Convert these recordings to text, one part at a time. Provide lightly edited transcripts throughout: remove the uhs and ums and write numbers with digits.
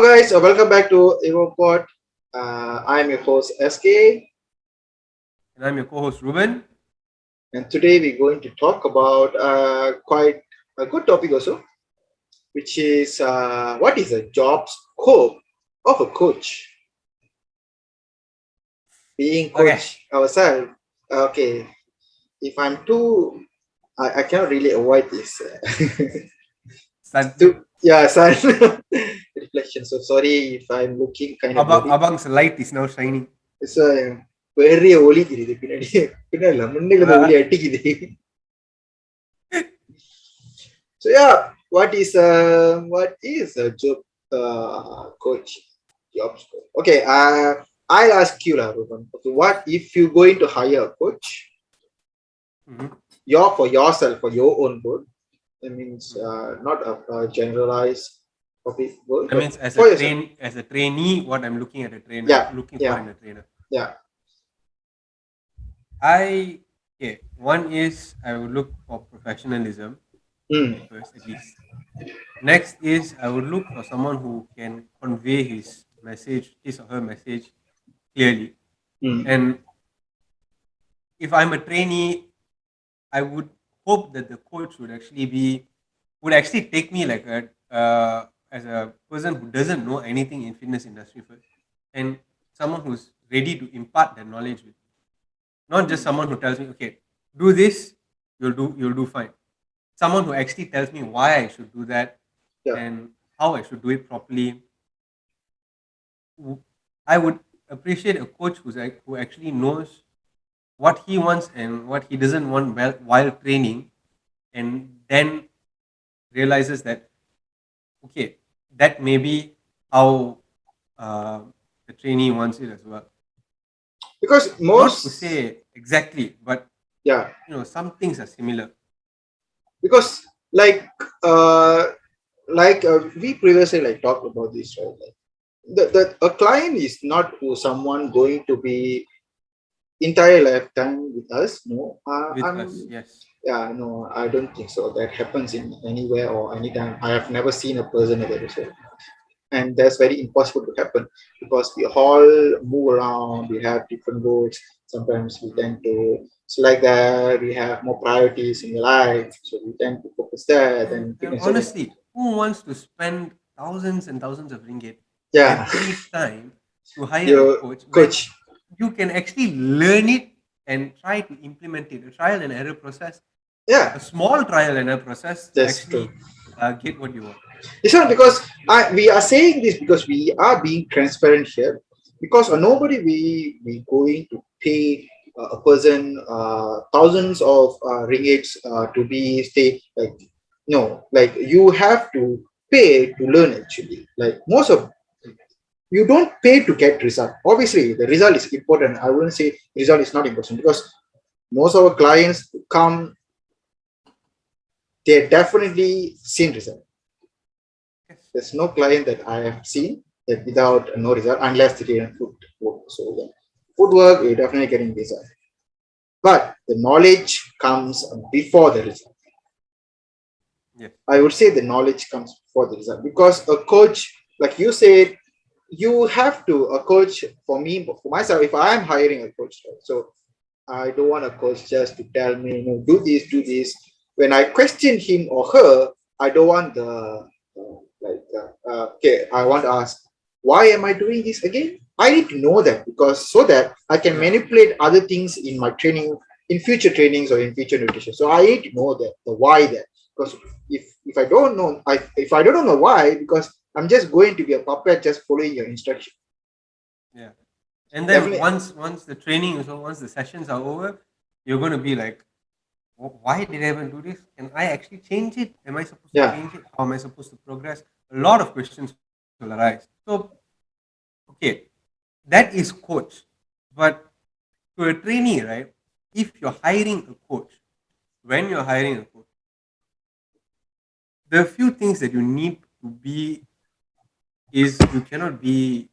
guys, welcome back to EvoPod. I'm your host SK, And I'm your co-host Ruben. and today we're going to talk about quite a good topic also, which is what is the job scope of a coach? Being Okay. coach ourselves. Okay, if I'm too, I cannot really avoid this. Start Yeah, sorry. Reflection. So sorry if I'm looking kind of blurry. Abang's light is now shining. So பெரிய ஒலி தெரியுது பின்னாடி பின்னாடி இல்ல முன்னில இருந்து ஒலி Uh, அடிக்குது. So yeah, what is a job coach job scope? Okay, I'll ask you lah, Ruben. Okay, what if you're going to hire a coach? mhm, You're for yourself, for your own good. That means mhm. not a generalized topic good, That but means for yourself. as a trainee, what I'm looking at a trainer, Yeah, looking for yeah, in a trainer. yeah. I okay. One is I would look for professionalism Mm, first, at least. Next is I would look for someone who can convey his or her message clearly. mm, And if I'm a trainee, I would hope that the coach would actually take me like a as a person who doesn't know anything in fitness industry first, and someone who's ready to impart that knowledge with me. Not just someone who tells me, okay, do this, you'll do fine. Someone who actually tells me why I should do that yeah. and how I should do it properly. I would appreciate a coach who actually knows what he wants and what he doesn't want while training, and then realizes that okay, that may be how uh, the trainee wants it as well. Because Not to most, say exactly, but yeah, some things are similar. because like uh we previously like talked about this, right? Like a client is not who someone going to be entire lifetime with us. No, With us, I'm yes. yeah, no, I don't think so. That happens in anywhere or anytime. I have never seen a person like that before, and that's very impossible to happen because we all move around. We have different goals. Sometimes we Mm. tend to it's like that. We have more priorities in your life, so we tend to focus that and And fitness. honestly, who wants to spend thousands and thousands of ringgit Yeah, every time to hire a your coach when coach. you can actually learn it and try to implement it? A trial and error process, Yeah, a small trial and error process to that's true. actually get what you want. It's not because we are saying this because we are being transparent here. Because nobody we going to pay a person thousands of ringgits to be stay like no, like you have to pay to learn actually. Like most of you don't pay to get result. Obviously, the result is important. I wouldn't say result is not important because most of our clients come, they definitely seen result. Yes. There's no client that I have seen that without no result unless they didn't food work. So yeah, footwork you're definitely getting result. But the knowledge comes before the result. Yes. I would say the knowledge comes before the result because a coach, like you said, you have to a coach for me for myself. If I am hiring a coach, right, so I don't want a coach just to tell me, do this, do this. When I question him or her, I don't want the okay. I want to ask, why am I doing this again? I need to know that because so that I can Yeah. manipulate other things in my training, in future trainings or in future nutrition. So I need to know that the why there. Because if I don't know, if I don't know why, because I'm just going to be a puppet just following your instruction. Yeah. And then Definitely, once the training is over, once the sessions are over, you're going to be like, Why did I even do this? Can I actually change it? Am I supposed to yeah. change it? How am I supposed to progress?" A lot of questions will arise. So, okay, that is coach. But to a trainee, right? If you're hiring a coach, when you're hiring a coach, the few things that you need to be is you cannot be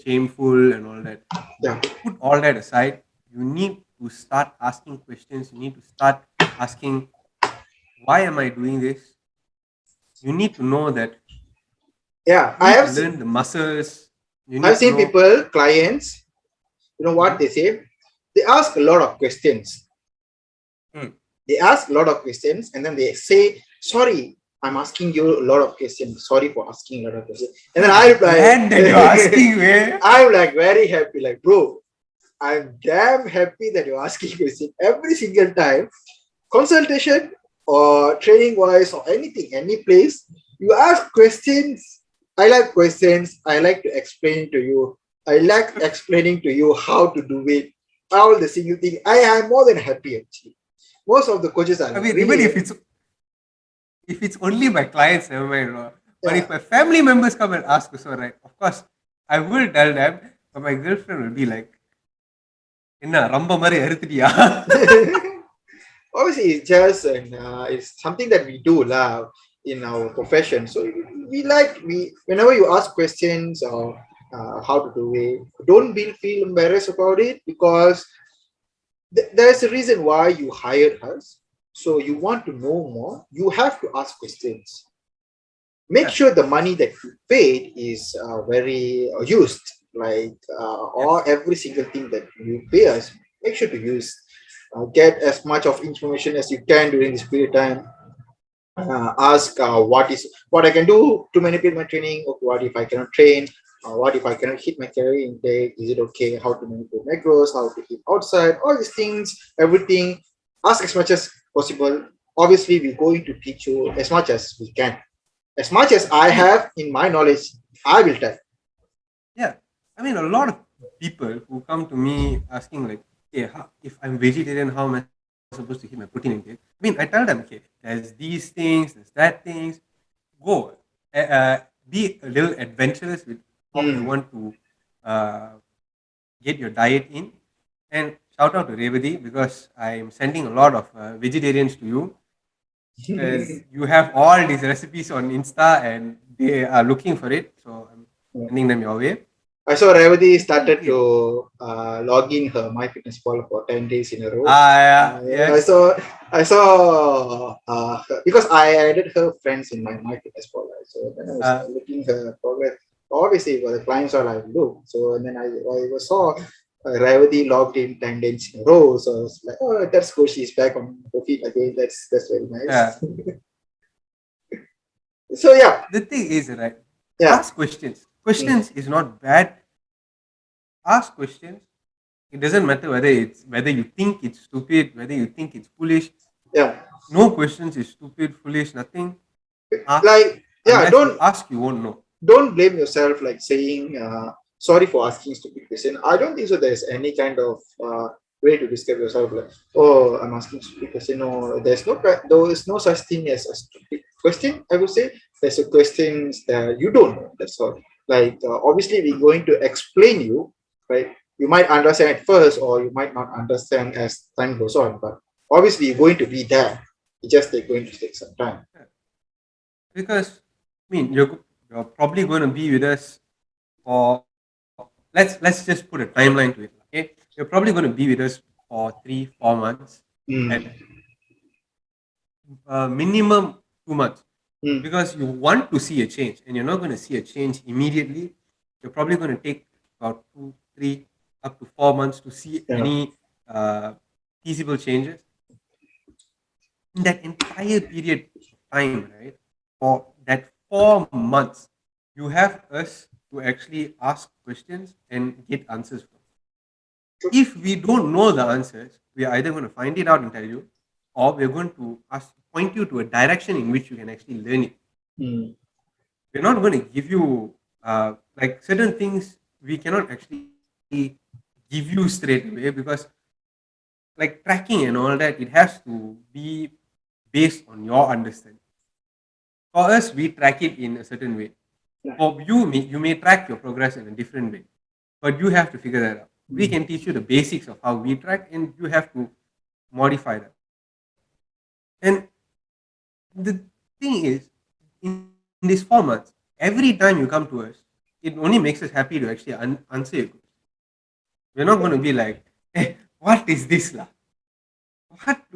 shameful and all that. Yeah, Put all that aside. You need to start asking questions. You need to start asking, why am I doing this? You need to know that Yeah, You need to learn the muscles. You I've need to seen know. people, clients, you know what Mhm. they say? They ask a lot of questions. Mm. They ask a lot of questions and then they say, sorry, I'm asking you a lot of questions. Sorry for asking a lot of questions. And then I I'm reply, glad that you're asking, man. I'm like very happy, like, bro, I'm damn happy that you're asking questions every single time. Consultation or training wise or anything, any place, you ask questions. I like questions. I like to explain to you. I like explaining to you how to do it. All the single thing. I am more than happy actually. Most of the coaches are I like mean, even really, if it's only my clients, never mind. No. But yeah. if my family members come and ask also, right? Of course, I will tell them. But my girlfriend will be like, "என்ன ரொம்ப மாதிரி அறுத்துட்டியா?" Obviously, it's just it's something that we do lah in our profession. So we like we whenever you ask questions or how to do it, don't be feel embarrassed about it because there's a reason why you hired us. So you want to know more, you have to ask questions. Make Yeah. sure the money that you paid is very used, like or Yes. every single thing that you pay us. Make sure to use. Get as much of information as you can during this period of time. Ask what I can do to manipulate my training. Okay, what if I cannot train? What if I cannot hit my calorie intake? Is it okay? How to manipulate macros? How to hit outside? All these things, everything. Ask as much as possible. Obviously, we're going to teach you as much as we can. As much as I I mean, have in my knowledge, I will tell. yeah. I mean, a lot of people who come to me asking like, "Hey, if I'm vegetarian, how am I supposed to hit my protein intake?" I mean, I tell them, "Okay, there's these things, there's that things. Go, be a little adventurous with how you Hmm. want to uh, get your diet in." And shout out to Revati because I'm sending a lot of vegetarians to you as you have all these recipes on Insta and they are looking for it. So I'm sending them your way. I saw Revati Be started great. to log in her MyFitnessPal for 10 days in a row. Yeah, I yes. saw, because I added her friends in my MyFitnessPal. Right? So then I was Uh, looking her progress. Obviously, for the clients are like, look. So and then I saw Revati logged in 10 days in a row. So I was like, oh, that's cool. She's back on her feet again. That's very yeah. nice. So yeah, The thing is, right? yeah, Ask questions. mm, Questions is not bad. Ask questions. It doesn't matter whether you think it's stupid, whether you think it's foolish. yeah. No questions is stupid, foolish, nothing. Ask. Like yeah, Unless you ask, you won't know. don't blame yourself like saying sorry for asking stupid question. I don't think so there's any kind of way to describe yourself like, oh, I'm asking stupid question. No, there is no such thing as a stupid question. I would say there's a questions that you don't know, that's all. Like obviously we're going to explain you, right? You might understand at first or you might not understand as time goes on, but obviously you're going to be there. It's just they're going to take some time. Yeah. Because I mean you're probably going to be with us for let's just put a timeline to it. Okay, you're probably going to be with us for 3-4 months at Mm, minimum 2 months mm, because you want to see a change and you're not going to see a change immediately. You're probably going to take about 2, 3, up to 4 months to see yeah. any feasible changes. In that entire period of time, right? For that 4 months, you have us to actually ask questions and get answers from. If we don't know the answers, we are either going to find it out and tell you, or we're going to point you to a direction in which you can actually learn it. Mm, We're not going to give you like certain things we cannot actually give you straight away because like tracking and all that, it has to be based on your understanding. For us, we track it in a certain way. yeah. For you may track your progress in a different way, but you have to figure that out. We Mm, can teach you the basics of how we track, and you have to modify that. And the thing is, in these 4 months, every time you come to us, it only makes us happy to actually answer your questions. We're not going to be like, hey, what is this? Lah?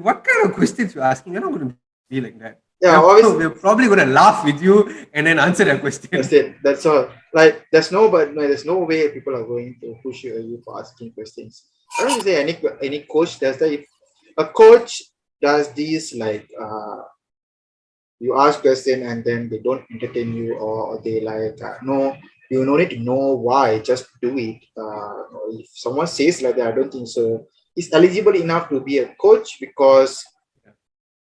What kind of questions you're asking? We're not going to be like that. Yeah, obviously. we're probably gonna laugh with you and then answer that That's question. it. That's all. Like there's no, but no, there's no way people are going to push you for asking questions. I don't say any coach does that. If a coach does these, like you ask question and then they don't entertain you, or they like no, you no need to know why, just do it. If someone says like that, I don't think so he's eligible enough to be a coach, because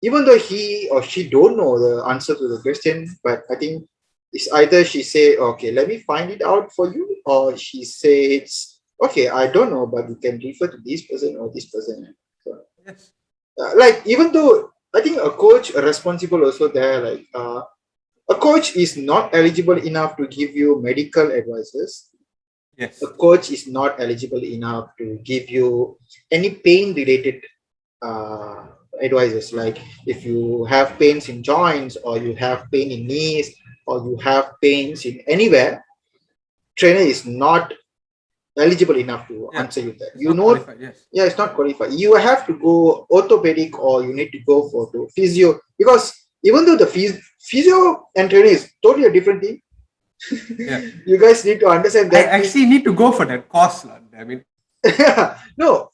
even though he or she don't know the answer to the question, but I think it's either she say, okay, let me find it out for you, or she says, okay, I don't know, but you can refer to this person or this person. So, Yes, like even though I think a coach responsible also there, like a coach is not eligible enough to give you medical advices. A yes, coach is not eligible enough to give you any pain related uh, advices. mm, Like if you have pains in joints, or you have pain in knees, or you have pains in anywhere, trainer is not eligible enough to yeah. answer you that. It's You not know, qualified. Yes, yeah, it's not qualified. You have to go orthopedic, or you need to go for to physio, because even though the physio and training is totally a different thing, yeah. you guys need to understand I that thing. actually need to go for that course, lah. I mean, No,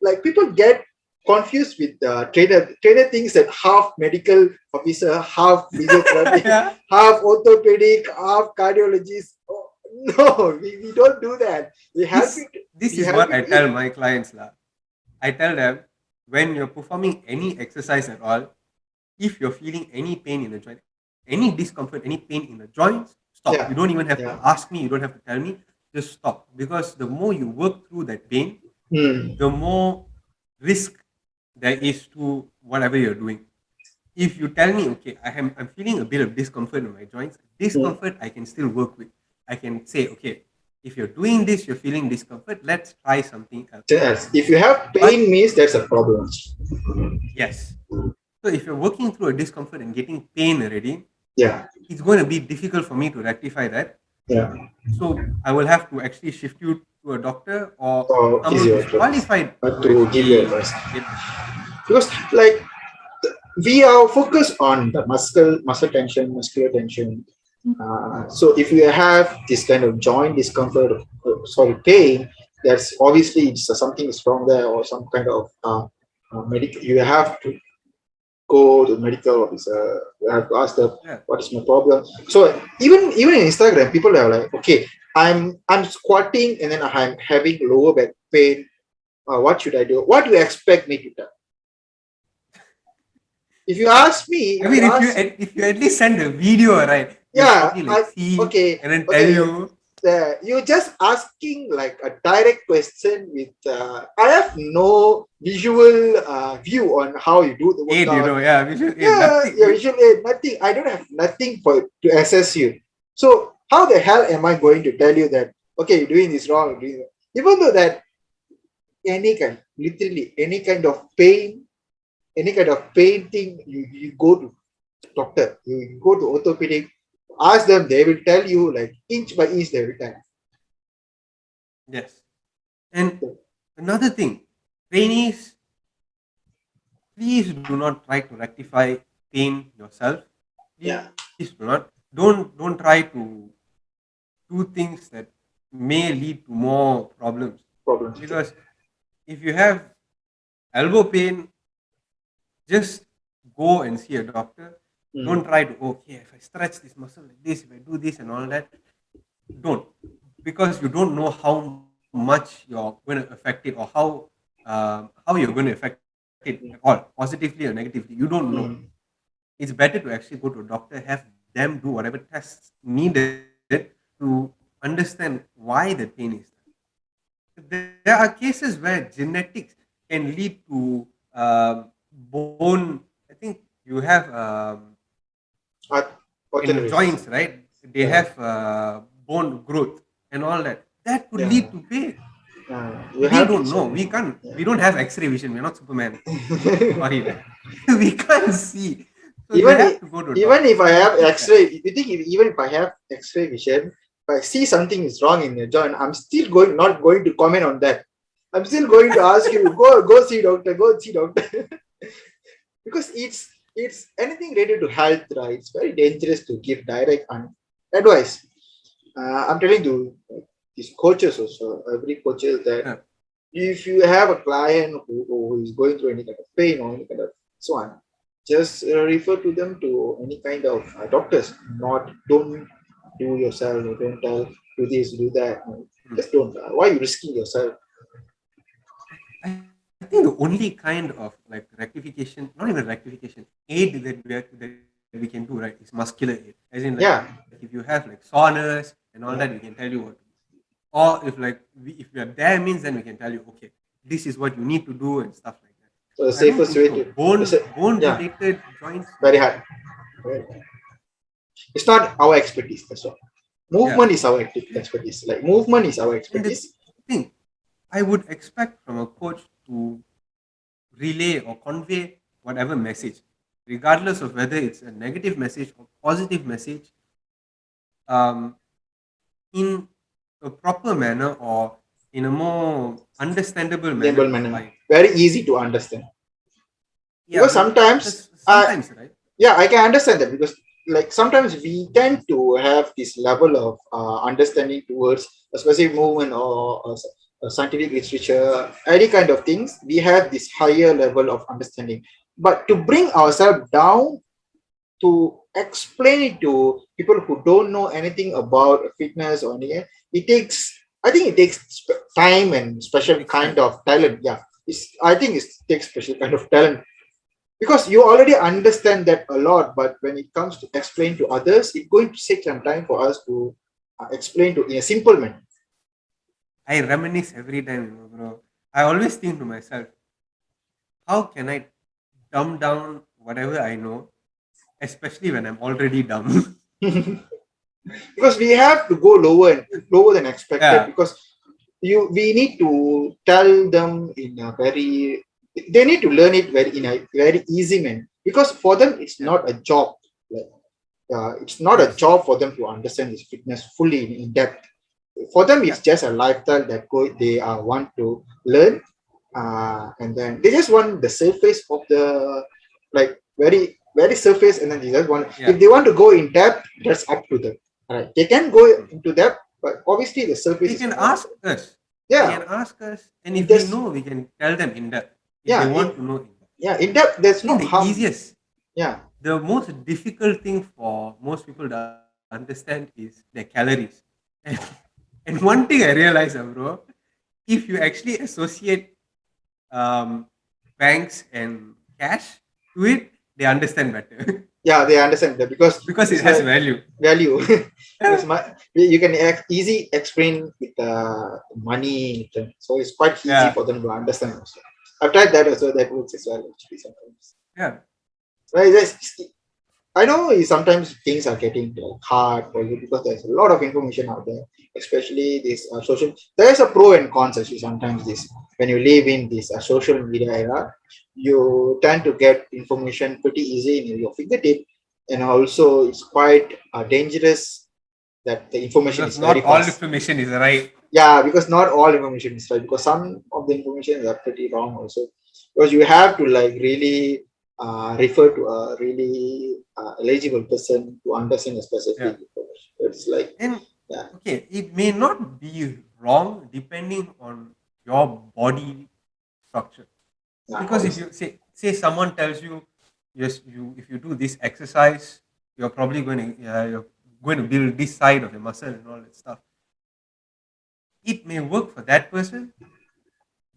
like people get confused with trainer. Trainer thinks that half medical officer, half physiotherapy, yeah. half orthopedic, half cardiologist. Oh, no, we don't do that. We help This it. this We is help what it I in. tell my clients, lah. I tell them when you're performing any exercise at all, if you're feeling any pain in the joint, any discomfort, any pain in the joints, stop. You don't Yeah, even have to yeah. ask me, you don't have to tell me, just stop. Because the more you work through that pain, Hmm. the more risk there is to whatever you're doing. If you tell me, okay, I'm feeling a bit of discomfort in my joints, Hmm. discomfort I can still work with. I can say, okay, if you're doing this, you're feeling discomfort, let's try something else. Yes. If you have But pain, means there's a problem. yes, so if you're working through a discomfort and getting pain already, Yeah, it's going to be difficult for me to rectify that. yeah. So I will have to actually shift you to a doctor or Or someone who's physiotherapist, qualified to to give you actually advice, get that. because like we are focused on the muscle tension, muscular tension. So if you have this kind of joint discomfort, sorry, pain, that's obviously something is wrong there, or some kind of medical. You have to go to medical officer. You have to ask them Yeah. what is my problem. So even in Instagram, people are like, okay, I'm squatting and then I'm having lower back pain. What should I do? What do you expect me to do? If you ask me, I if you mean, ask, if you at least send a video, right, you'll yeah, probably like see okay, and then tell okay, you, you're just asking like a direct question with I have no visual view on how you do the aid, workout. yeah, visual aid, Yeah, nothing. yeah, visual aid, nothing. I don't have nothing for to assess you. So how the hell am I going to tell you that okay, you're doing this wrong, even though that any kind, literally any kind of pain, any kind of pain thing, you go to doctor, you go to orthopedic, ask them, they will tell you like inch by inch, they will tell. Yes. And So, another thing, trainees, please do not try to rectify pain yourself. Please yeah, do not. Don't try to do things that may lead to more problems. problems. Okay. Because if you have elbow pain, just go and see a doctor. Don't Mm, try to, okay, if I stretch this muscle like this, if I do this and all that, don't. Because you don't know how much you're going to affect it, or how you're going to affect it at all, positively or negatively. You don't know. mm, It's better to actually go to a doctor, have them do whatever tests needed to understand why the pain is there. There are cases where genetics can lead to bone. I think you have Art, in authorities. joints, right? They Yeah, have bone growth and all that. That could yeah. lead to pain. You We have to don't know. check. We can't. Yeah. We don't have X-ray vision. We're not Superman. Sorry, we can't see. So you even have i- to go to a even doctor. if I They will have check that. X-ray, you think even if I have X-ray vision, if I see something is wrong in your joint, I'm still going not going to comment on that. I'm still going to ask you, go see doctor, go see doctor. Because it's anything related to health, right? It's very dangerous to give direct advice. I'm telling you, these coaches also, every coach is that Yeah. if you have a client who is going through any kind of pain or any kind of so on, just refer to them to any kind of doctors. Not don't do yourself. Don't tell do this, do that. No, Mm. just don't. Why are you risking yourself? I think the only kind of like rectification, not even rectification, aid that we can do, right, is muscular aid. As in, like, if you have Yeah, like soreness and all that, we can tell you what yeah. to do. Or if like if we are there means, then we can tell you, okay, this is what you need to do and stuff like that. So I the don't think safest so. way to, Bone yeah, related joints, very no. hard. It's not our expertise. That's all. Yeah, Movement is our expertise. Like movement is our and the expertise. thing I would expect from a coach to relay or convey whatever message, regardless of whether it's a negative message or positive message, um, in a proper manner or in a more understandable manner Simple to the manner. client. Very easy to understand. Yeah, Because sometimes, because sometimes, right? yeah, I can understand that because like sometimes we tend to have this level of understanding towards a specific movement or a scientific literature, any kind of things. We have this higher level of understanding, but to bring ourselves down to explain it to people who don't know anything about fitness or anything, it takes. I think it takes time and special Takes kind time. of talent. Yeah, I think it takes special kind of talent because you already understand that a lot, but when it comes to explain to others it's going to take some time for us to explain to in a simple manner. I reminisce every time, bro. I always think to myself, how can I dumb down whatever I know, especially when I'm already dumb? Because we have to go lower than expected Yeah, because we need to tell them in a very they need to learn it very in a very easy manner because for them it's yeah, not a job. Like, it's not a yes, job for them to understand this fitness fully in depth. For them yeah. it's just a lifestyle that they want to learn, and then they just want the surface of the like very surface, and then they just want Yeah. if they want to go in depth that's up to them. Right, they can go Mm. into depth, but obviously the surface They is can more ask important. us. They Yeah, can ask us, and if we just know, we can tell them in depth if they yeah want to know in depth. yeah in depth there's I no think the harm. easiest, Yeah, the most difficult thing for most people to understand is their calories. And, and one thing I realized, bro, if you actually associate um, banks and cash to it, they understand better yeah, they understand that because because it it's has like value. value. Because you can easy explain with money, so it's quite easy Yeah, for them to understand also. I've tried that also, that works as well actually sometimes. yeah. Right, I know sometimes things are getting like hard for you because there's a lot of information out there, especially this social. There's a pro and cons actually. Sometimes this when you live in this social media era, you tend to get information pretty easy in your fingertip, and also it's quite dangerous that the information Because is very not all fast. information is right. Yeah, because not all information is right. Because some of the information are pretty wrong also. Because you have to like really refer to a really eligible person to understand a specific Yeah. information. It's like And yeah, okay, it may not be wrong depending on your body structure. yeah, Because if obviously. you say someone tells you, yes, you if you do this exercise, you're going to build this side of your muscle and all that stuff. It may work for that person,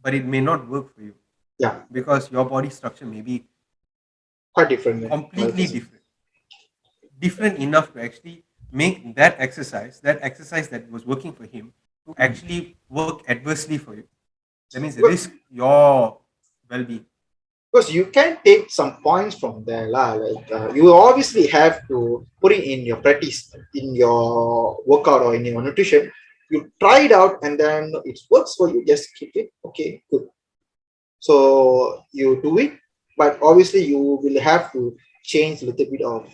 but it may not work for you Yeah, because your body structure may be quite different than another completely person. different enough to actually make that exercise that was working for him to Mhm. actually work adversely for you. That means Because risk your well-being. because you can take some points from there lah. Like you obviously have to put it in your practice, in your workout or in your nutrition. You try it out, and then it works for you. Just keep it. Okay, good. So you do it, but obviously you will have to change a little bit of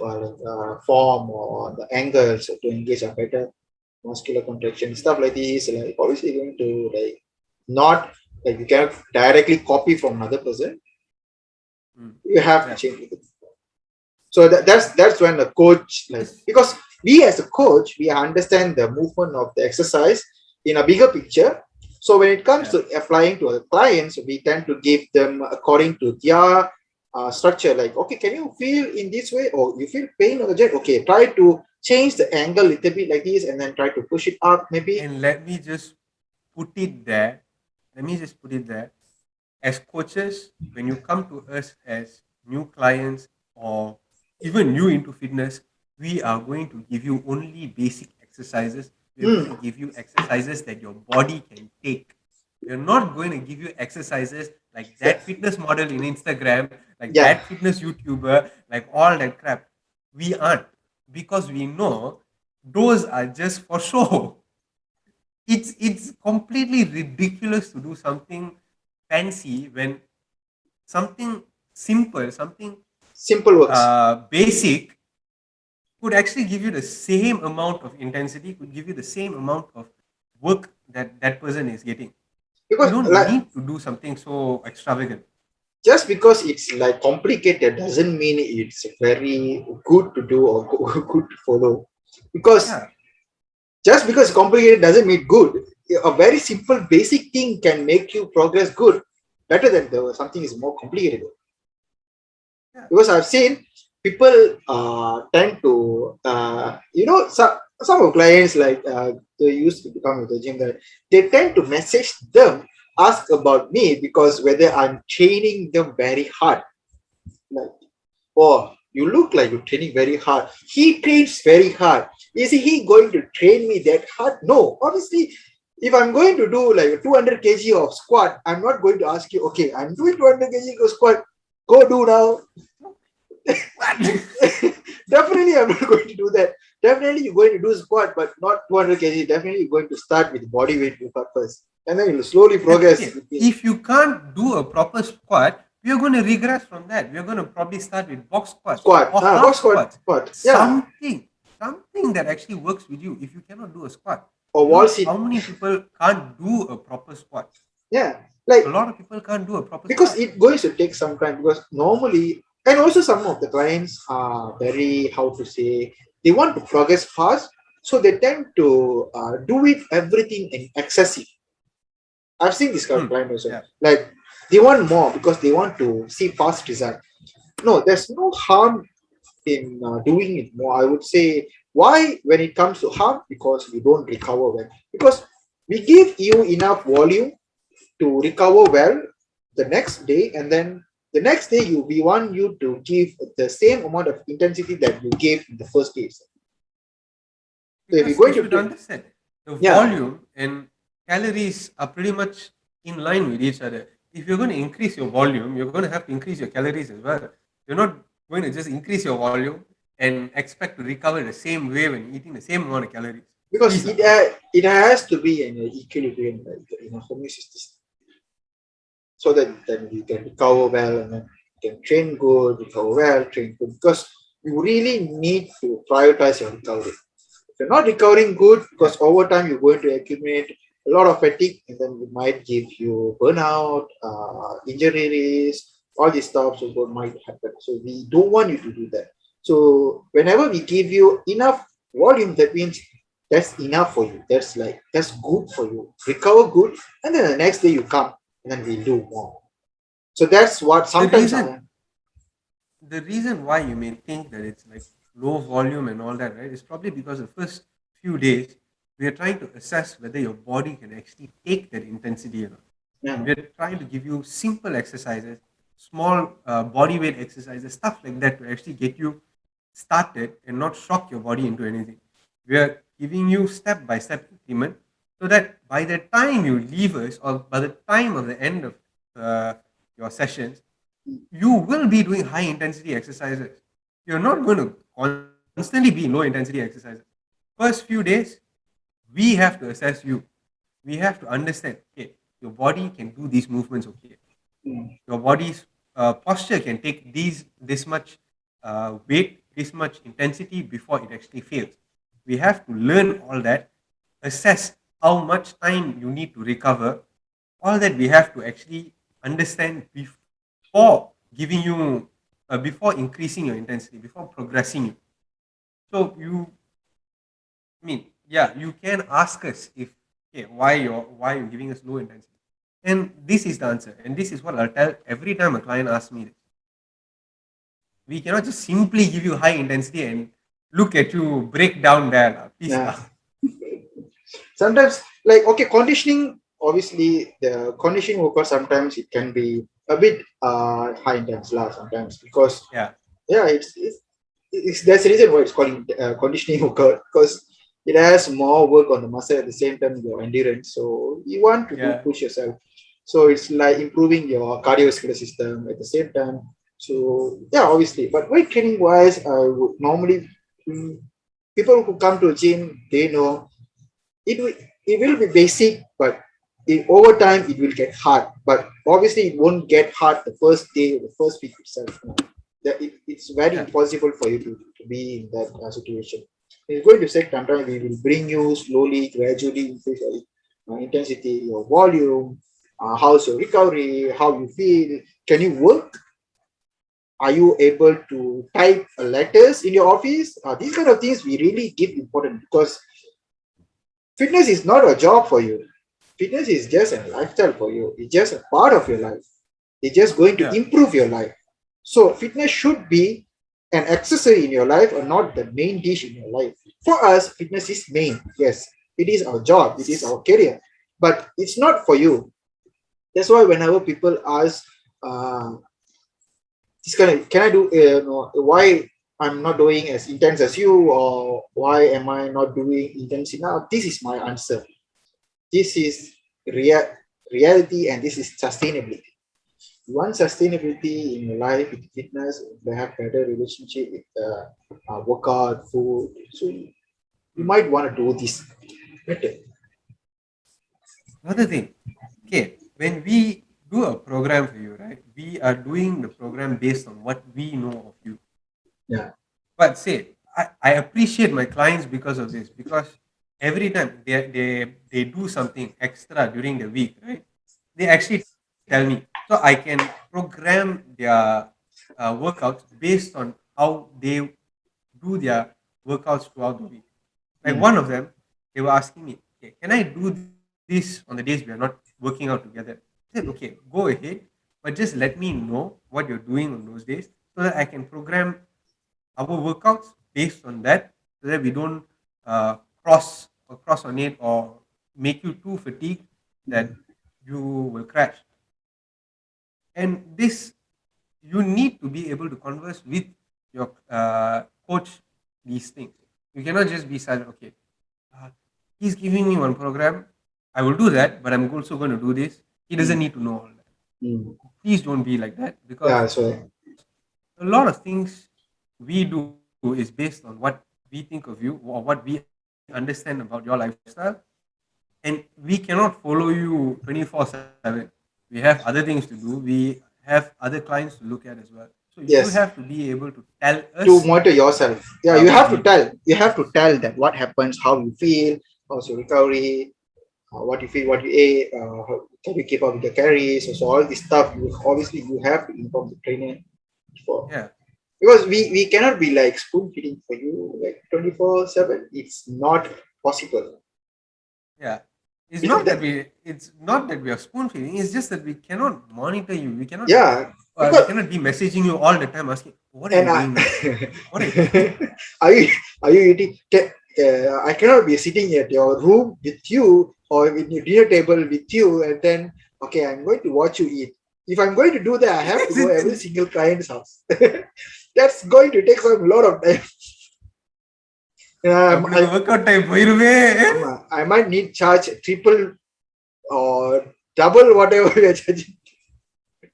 form or the angles to engage a better muscular contraction, stuff like this. Like obviously going to like not like you cannot directly copy from another person. Mm. You have to Yeah. change it. So that's when the coach, like, Yes. because we as a coach, we understand the movement of the exercise in a bigger picture. So when it comes Yeah. to applying to the clients, we tend to give them according to their structure. Like, okay, can you feel in this way, or you feel pain on the joint? Okay, try to change the angle a little bit like this, and then try to push it up, maybe. And let me just put it there. Let me just put it there. As coaches, when you come to us as new clients or even new into fitness, we are going to give you only basic exercises. We're going to Hmm. give you exercises that your body can take. We're not going to give you exercises like Yeah, that fitness model in Instagram, like yeah, that fitness YouTuber, like all that crap. We aren't, because we know those are just for show. It's completely ridiculous to do something fancy when something simple, something simple works. basic could actually give you the same amount of intensity, could give you the same amount of work that that person is getting. You Because don't like, need to do something so extravagant. just because it's like complicated doesn't mean it's very good to do or good to follow. Because Yeah, just because it's complicated doesn't mean good. A very simple basic thing can make you progress good, better than the something is more complicated. yeah. Because I've seen people tend to some of clients, like they used to become with the gym, that they tend to message them, ask about me because whether I'm training them very hard. Like, oh, you look like you're training very hard. He trains very hard. Is he going to train me that hard? No. Obviously, if I'm going to do like a 200 kg of squat, I'm not going to ask you, okay, I'm doing 200 kg of squat. Go do now. What? Definitely, I'm not going to do that. Definitely, you're going to do squat, but not 200 kg. Definitely, you're going to start with body weight workout first. And then you'll slowly And progress. okay, if you can't do a proper squat, we are going to regress from that. We are going to probably start with box squats Squat. or Box half squat. squats. Squat. Yeah. Something, something that actually works with you. If you cannot do a squat, Or you wall know sit. how many people can't do a proper squat? Yeah. A Like, lot of people can't do a proper because squat. it going to take some time, because normally, and also some of the clients are very, how to say, they want to progress fast, so they tend to do it everything in excessive. I've seen this kind of Hmm. client also, Yeah. like they want more because they want to see fast result. No, there's no harm in doing it more. I would say, why when it comes to harm, because you don't recover well, because we give you enough volume to recover well the next day, and then the next day you we want you to give the same amount of intensity that you gave in the first day. So if you're Because you going to should take, understand the yeah, volume and calories are pretty much in line with each other. If you're going to increase your volume, you're going to have to increase your calories as well. You're not going to just increase your volume and expect to recover the same way when you're eating the same amount of calories. because Please, lah, no. it has to be in an equilibrium, like in a homeostasis, so that then you can recover well, and then you can train good, recover well, train good, because you really need to prioritize your recovery. If you're not recovering good, Yeah. because over time you're going to accumulate a lot of fatigue, and then it might give you burnout, injuries, all these stuff. So what might happen. So we don't want you to do that. So whenever we give you enough volume, that means that's enough for you. That's like that's good for you. Recover good, and then the next day you come, and then we do more. So that's what The sometimes reason I, the reason why you may think that it's like low volume and all that, right, is probably because the first few days we are trying to assess whether your body can actually take that intensity or not. And yeah. we're trying to give you simple exercises, small body weight exercises, stuff like that to actually get you started and not shock your body into anything. We are giving you step by step increment so that by the time you leave us or by the time of the end of your sessions, you will be doing high intensity exercises. You're not going to constantly be in low intensity exercises. First few days, we have to assess you. We have to understand, okay, your body can do these movements, okay. Mm. Your body's posture can take this much weight, this much intensity before it actually fails. We have to learn all that, assess how much time you need to recover. All that we have to actually understand before giving you before increasing your intensity, before progressing you. So I mean, yeah, you can ask us if, okay, why you're giving us low intensity, and this is the answer, and this is what I'll tell every time a client asks me this. We cannot just simply give you high intensity and look at you break down there, lah. Please, Yeah. lah. Sometimes, like, okay, conditioning, obviously the conditioning workout sometimes it can be a bit high intense lah sometimes, because Yeah, yeah, it's there's a reason why it's called conditioning workout, because it has more work on the muscle at the same time your endurance. So you want to do yeah, push yourself. So it's like improving your cardiovascular system at the same time. So yeah, obviously. But weight training wise, I would normally, mm, people who come to a gym, they know it will be basic, but over time it will get hard. But obviously, it won't get hard the first day or the first week itself. No. It's very yeah. impossible for you to be in that situation. It's going to take some time. We will bring you slowly, gradually increase your intensity, your volume, how's your recovery, how you feel. Can you work? Are you able to type letters in your office? These kind of things we really give important, because fitness is not a job for you. Fitness is just a lifestyle for you. It's just a part of your life. It's just going to Yeah, improve your life. So fitness should be an accessory in your life or not the main dish in your life. For us, fitness is main. Yes, it is our job. It is our career. But it's not for you. That's why whenever people ask, uh, this kind of, can I do, why I'm not doing as intense as you, or why am I not doing intense enough? This is my answer. This is rea- reality, and this is sustainability. You want sustainability in your life with fitness, you have better relationship with workout, food. So you mm. might want to do this better. Another thing, okay, when we do a program for you, right, we are doing the program based on what we know of you. Yeah. But say, I appreciate my clients because of this, because every time they do something extra during the week, right, they actually tell me. So I can program their workouts based on how they do their workouts throughout the week. Like Mm. one of them, they were asking me, okay, can I do this on the days we are not working out together? I said, okay, go ahead, but just let me know what you're doing on those days so that I can program our workouts based on that, so that we don't uh, cross on it or make you too fatigued that you will crash. And this, you need to be able to converse with your coach these things. You cannot just be silent. Okay, uh, he's giving me one program, I will do that, but I'm also going to do this. He doesn't Mm. need to know all that. Mm. Please don't be like that, because Yeah, so a lot of things we do is based on what we think of you or what we understand about your lifestyle, and we cannot follow you 24/7. We have other things to do. We have other clients to look at as well. So you have to yes, be able to tell us to monitor yourself. Yeah, you what have we to do. tell. You have to tell that what happens, how you feel, how's your recovery, what you feel, what you ate, how, can you keep up with the carries. So all this stuff, you obviously you have to inform the trainer for, Yeah, because we cannot be like spoon feeding for you like 24/7. It's not possible. yeah. Because that, It's not that we are spoon feeding. It's just that we cannot monitor you. yeah, We because cannot be messaging you all the time asking, what are you and doing now? What are you eating? are you are you eating? I cannot be sitting at your room with you or in your dinner table with you, and then okay, I'm going to watch you eat. If I'm going to do that, I have to Yes, go every single client's house. That's going to take some lot of time. நம்மளுக்கு work out time போயிருமே. I might need charge triple or double whatever we are charging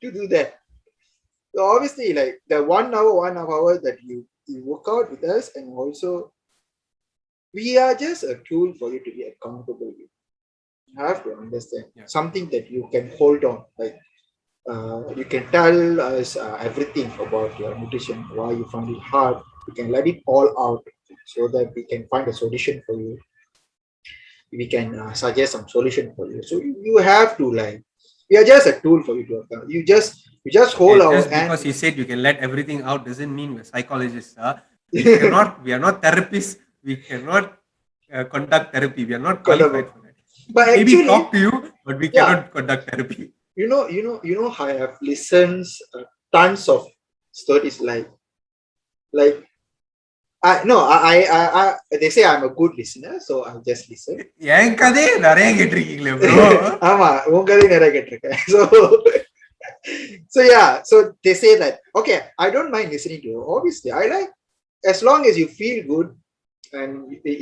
to do that. So obviously, like the 1 hour, 1.5 hours that you work out with us, and also we are just a tool for you to be accountable with. You have to understand Yeah, something that you can hold on. Like you can tell us everything about your nutrition, why you find it hard. You can let it all out so that we can find a solution for you. We can suggest some solution for you. So you have to like, we are just a tool for you to account. You just We just hold our Just because hand. he said you can let everything out doesn't mean we're psychologists. We cannot. We are not therapists. We cannot conduct therapy. We are not qualified for that. We But can maybe actually, talk to you, but we yeah, cannot conduct therapy. I have listened tons of stories like I no they say I'm a good listener, so I'll just listen. N Uh, கதையே நிறைய கேட்டிருக்கீங்களே bro. ஆமா உன் கதை நிறைய கேட்டிருக்கேன். So yeah, so they say that okay, I don't mind listening to you. Obviously, I like as long as you feel good and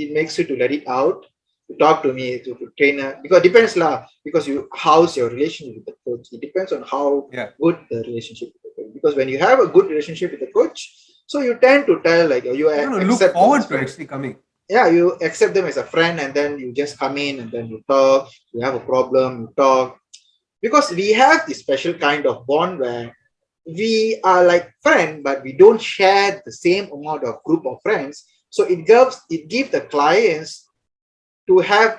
it makes you to let it out, to talk to me, to trainer, because it depends lah, because you how's your relationship with the coach. It depends on how Yeah, good the relationship with the coach. Because when you have a good relationship with the coach, so you tend to tell like you you're going to look accept them as forward to friend. actually coming. Yeah, you accept them as a friend, and then you just come in and then you talk. You have a problem, you talk, because we have this special kind of bond where we are like friends, but we don't share the same amount of group of friends. So it gives the clients to have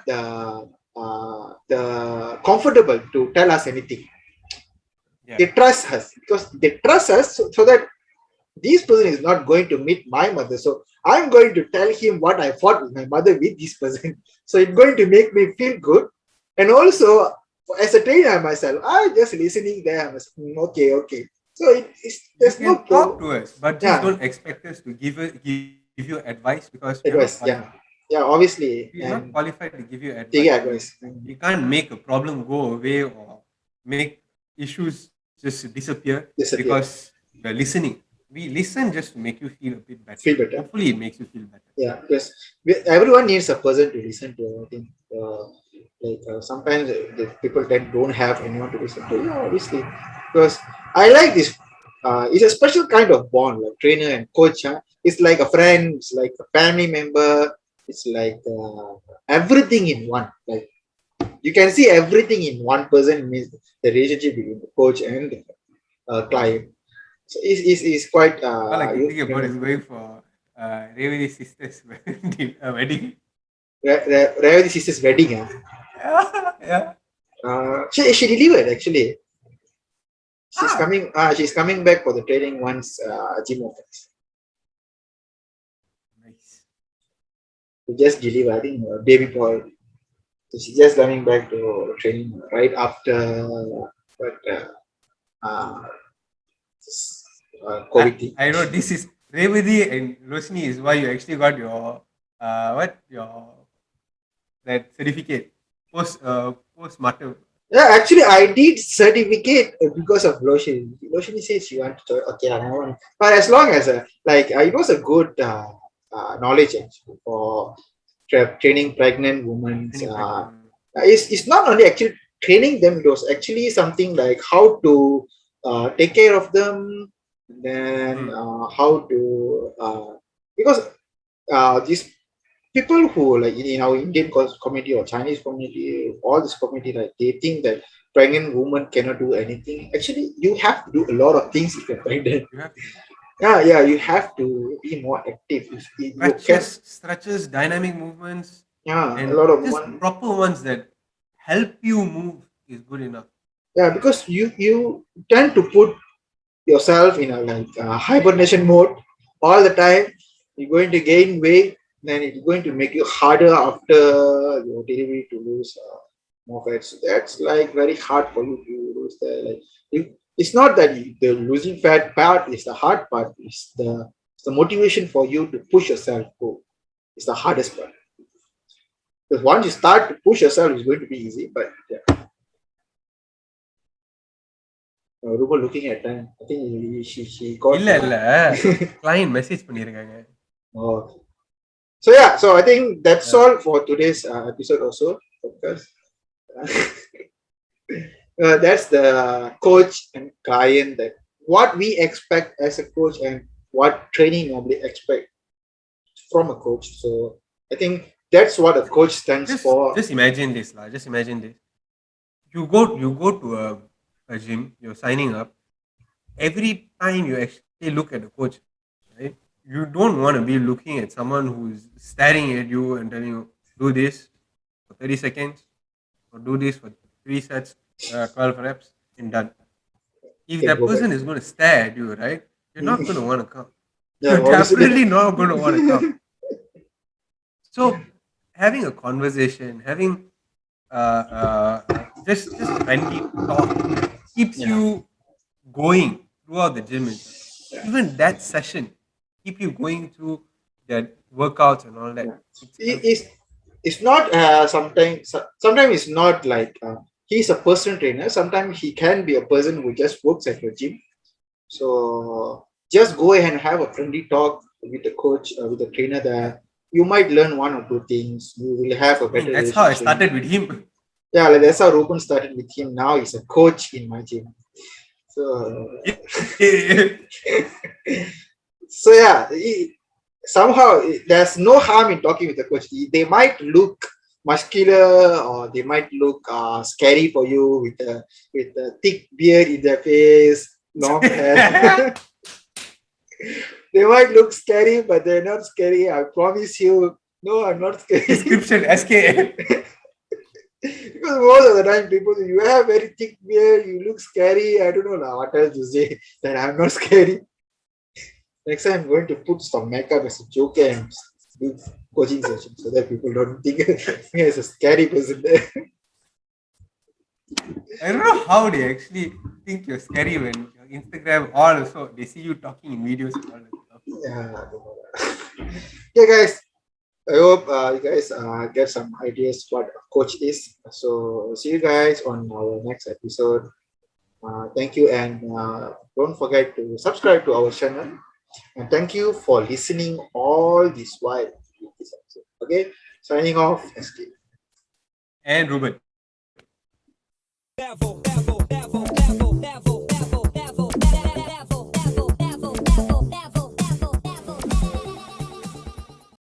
the comfortable to tell us anything. Yeah, They trust us because they trust us, so that this person is not going to meet my mother. So I'm going to tell him what I fought with my mother with this person. So it's going to make me feel good. And also, as a trainer myself, I just listening there. Okay, okay. So you there's no can talk pro. to us, but just Yeah, don't expect us to give you advice because we are not advice. qualified. Yeah, yeah. Obviously, We are not and qualified to give you take advice. advice. We can't make a problem go away or make issues just disappear Disappear. because we're listening. We listen just to make you feel a bit better. Feel better. Hopefully, it makes you feel better. Yeah, because everyone needs a person to listen to. I think sometimes the people that don't have anyone to listen to. Yeah, obviously, because I like this. It's a special kind of bond, like trainer and coach. Huh? It's like a friend. It's like a family member. It's like everything in one. Like you can see everything in one person. Means the relationship between the coach and the client. So it's quite All I can think about is unique. going for Revati sister's wedding. Revati sister's wedding. Yeah, yeah. She delivered actually. Ah, She's coming back for the training once gym opens. nice. She just delivered, I think, baby boy. So she's just coming back to training right after but uh, COVID thing. I know this is Revati and Roshni is why you actually got your what your that certificate postmortem. Yeah, actually, I did certificate because of Loshini. Loshini says she wants to. Okay, I want. But as long as it was a good knowledge actually for training pregnant women. Training practice. It's not only actually training them, it was actually something like how to take care of them, then Hmm. how to because these people who like in our Indian community or Chinese community, all this community, like they think that pregnant woman cannot do anything. Actually, you have to do a lot of things if you're pregnant. You have to Yeah, yeah, you have to be more active. You can, stretches, dynamic movements, yeah, a and lot of just one. proper ones that help you move is good enough. Yeah, because you tend to put yourself in a like hibernation mode all the time. You're going to gain weight, then it's going to make you harder after your delivery to lose more fat. So that's like very hard for you to lose that. Like it's not that the losing fat part is the hard part. It's the motivation for you to push yourself go. It's the hardest part. Because once you start to push yourself, it's going to be easy. But yeah, Rupa looking at time. I think she got. இல்ல இல்ல client message பண்ணிருக்காங்க. Oh. So yeah, so I think that's Yeah. all for today's episode also. Podcast. That's the coach and client that what we expect as a coach and what training normally expect from a coach. So I think that's what a coach stands for. Just imagine this lah. Just imagine this. You go to a gym. You're signing up. Every time you actually look at the coach, right? You don't want to be looking at someone who's staring at you and telling you do this for 30 seconds or do this for 3 sets, 12 reps, and done. if can that go back. person is going to stare at you, right, you're not going to Mm. want to come. Yeah, You're obviously. definitely not going to want to come. So having a conversation, having just friendly talk keeps Yeah, you going throughout the gym itself. yeah, Even that session keep you going through that workouts and all that. yeah. It's It's it's not sometimes it's not like he's a personal trainer. Sometimes he can be a person who just works at your gym. So just go ahead and have a friendly talk with the coach, with the trainer yeah. there. You might learn one or two things. You will have a I mean better that's how I relationship. started with him. Yeah, like that's how Rupan started with him. Now he's a coach in my gym. So, so yeah, somehow there's no harm in talking with the coach. They might look muscular or they might look scary for you with a thick beard in their face, long hair. They might look scary, but they're not scary. I promise you. No, I'm not scary. Description SK. Because most of the time, people say, you have very thick beard, you look scary. I don't know now what else to say that I'm not scary. Next time, I'm going to put some makeup as a joke and do coaching session so that people don't think me as a scary person there. I don't know how they actually think you're scary when your Instagram all also they see you talking in videos and all that stuff. Yeah, I don't know that. Yeah, guys. I hope you guys get some ideas what a coach is. So see you guys on our next episode. Thank you, and don't forget to subscribe to our channel. And thank you for listening all this while with this episode. Okay, signing off. SK. And Ruben.